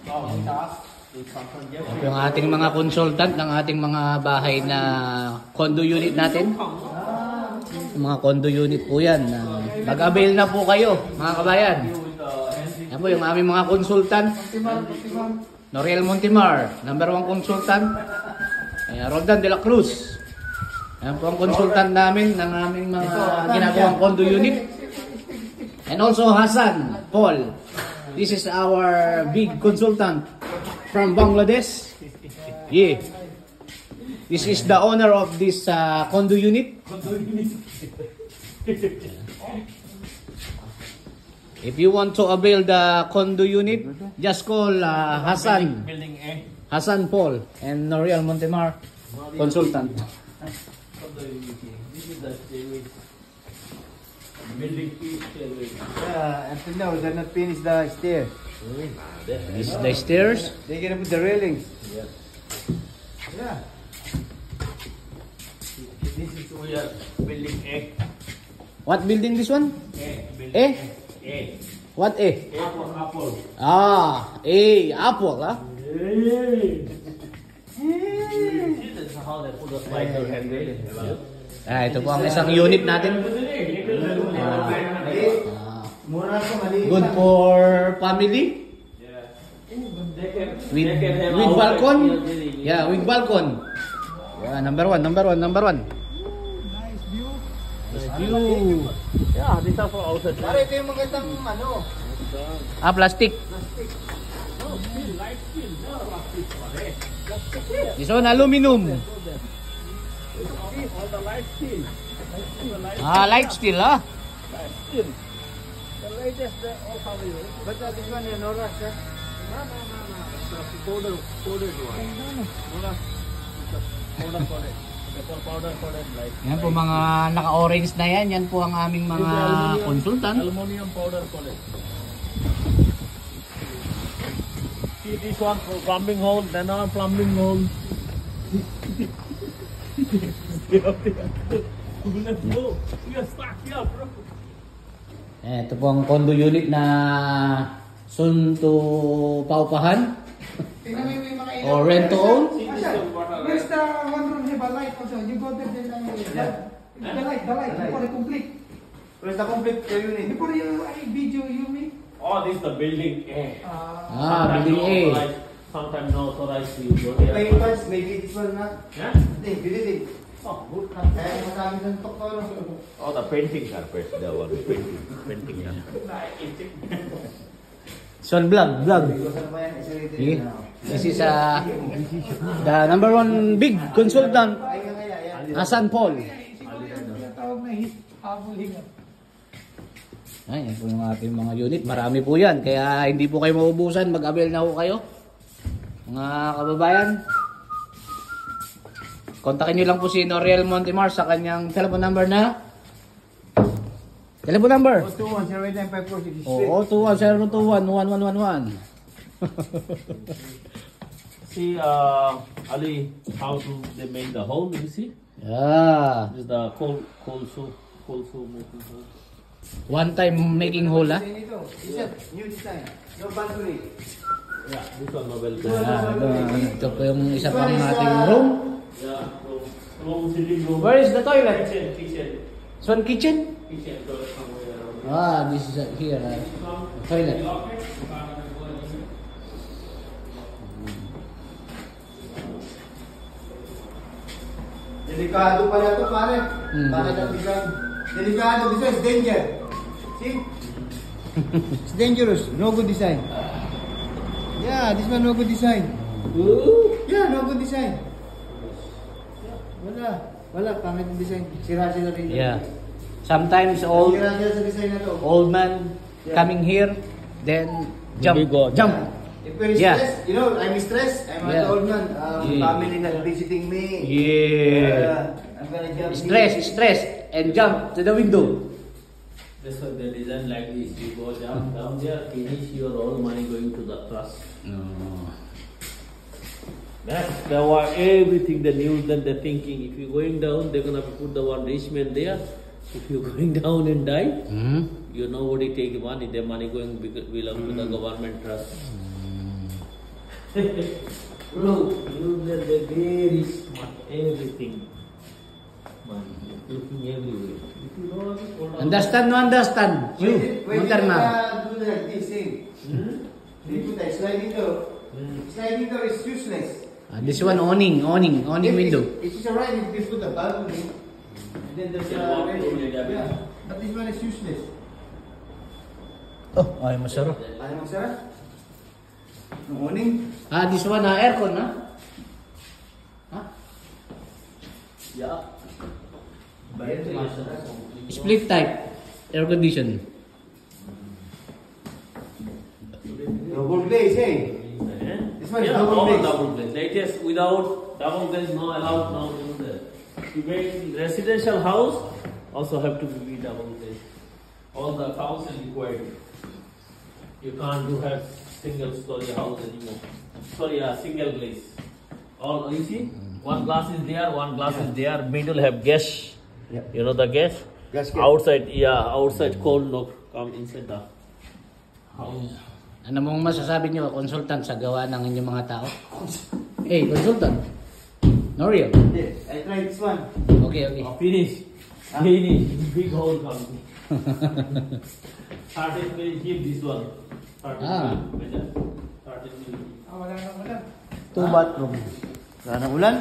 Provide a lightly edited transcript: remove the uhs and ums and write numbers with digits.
Ito yung ating mga consultant ng ating mga bahay na condo unit natin. Mga condo unit po yan. Mag-avail na po kayo, mga kabayan. Yan po yung aming mga consultant. Noriel Montimar, number 1 consultant. Roldan de la Cruz. Yan po ang consultant namin ng aming mga ginagawang condo unit. And also Hassan Paul. This is our big consultant from Bangladesh. Yeah. This is the owner of this condo unit. If you want to avail the condo unit, just call Hassan. Hassan Paul and Noriel Montemar, consultant. Yeah, until now they're not finished the stair. This is the stairs. They're gonna put the railings. Yeah. Yeah. This is we are building A. What building this one? A. A? What A? A for apple. Ah, A. Apple, ah? That's how they put the spider handle. Ito po ang isang unit natin. Good for family. With balcon. Yeah, with balcon. Yeah, number one. Nice view. Yeah, these are for outside. Pare, ito yung magandang ano. Plastic. This one, aluminum. All the light steel. Light steel, ah? Light steel. The latest, all how we use. But this one, no rush, huh? No. The powder one. No rush. Powder coated. The powder coated light. Yan po mga naka-orange na yan. Yan po ang aming mga consultant. Aluminum powder coated. See this one for plumbing hole, then our plumbing hole. Let's go. We are stuck here, bro. Ito po ang condo unit na soon to paupahan or rent to own. Where's the one room have a light also? You go there, then the light before you complete. Where's the complete unit? Before you video you make. Oh, this is the building A. Building A. Sometimes no authorized you go there. May parts, maybe this one na. Yeah? Hindi, bilhin. Oh, good. Kaya masami ng tokto. Oh, the painting carpet, the one painting carpet. Son vlog. Okay. This is the number 1 big consultant, Hassan Paul. Tawag na hit, habol hinga. Yan po yung ating mga unit. Marami po yan. Kaya hindi po kayo maubusan. Mag-avail na po kayo. Mga kababayan. Kontakin nyo lang po si Noriel Montemar sa kanyang telephone number na. Telephone number. 021-089-5466. Oo, 21021-1111. See, Ali, how do they make the hole? You see? Yeah. This is the coal soup making hole. One time making hole, ah. New design. No balcony. Yeah, this one novel. Ito po yung isa pang ating room. Yeah, room, sitting room. Where is the toilet? Kitchen. This one kitchen? Toilet somewhere around. This is here. Toilet. Delikado pala to, pare. Bakit ang design? Delikado, this is danger. See? It's dangerous. No good design. Yeah, this one no good design. Yeah, no good design. Wala, pangit yung design. Sira-sira rin. Yeah. Sometimes Sira-sira sa design na to. old man coming here, then jump. Jump. If we're stressed, you know, I'm stressed. I'm an old man. Family not visiting me. Yeah. I'm gonna jump Stress, and jump to the window. That's why they design like this. You go down there, finish your all money going to the trust. That's the one, everything the news that they're thinking. If you're going down, they're gonna put the one rich man there. If you're going down and die, you nobody take money. The money going belong to the government trust. Bro, you are very smart. Everything. Man, looking everywhere. If you know this, hold on. Understand, no understand? You, Wait, Muntarma. do that this thing. You put that sliding door. Sliding door is useless. This one, awning window. It is alright if you put the balcony. And then there's Yeah, walk a through the yeah. But this one is useless. Oh, ay masarap. Ayaw mo sarap? Ang awning? This one, aircon, ha? Ha? Yeah. Battery. Split type, air condition. Double glaze, eh? This one is double all glaze. double glaze. Latest without double glaze, no allowed now. You make residential house also have to be double glaze. All the council required. You can't do have single story house anymore. Sorry, single glaze. All you see, one glass is there, one glass is there. Middle have gas. Yeah. You know the gas. Gasket. Outside, outside cold no come inside the house. Ano mong masasabi nyo, consultant sa gawa ng inyong mga tao? Hey, consultant. Norio. Yes, I tried this one. Okay. Finish. Finish. Big hole company. 13 minutes, give this one. 13 minutes. 13 minutes. Wala na, wala. 2 bathroom. Wala na ulan?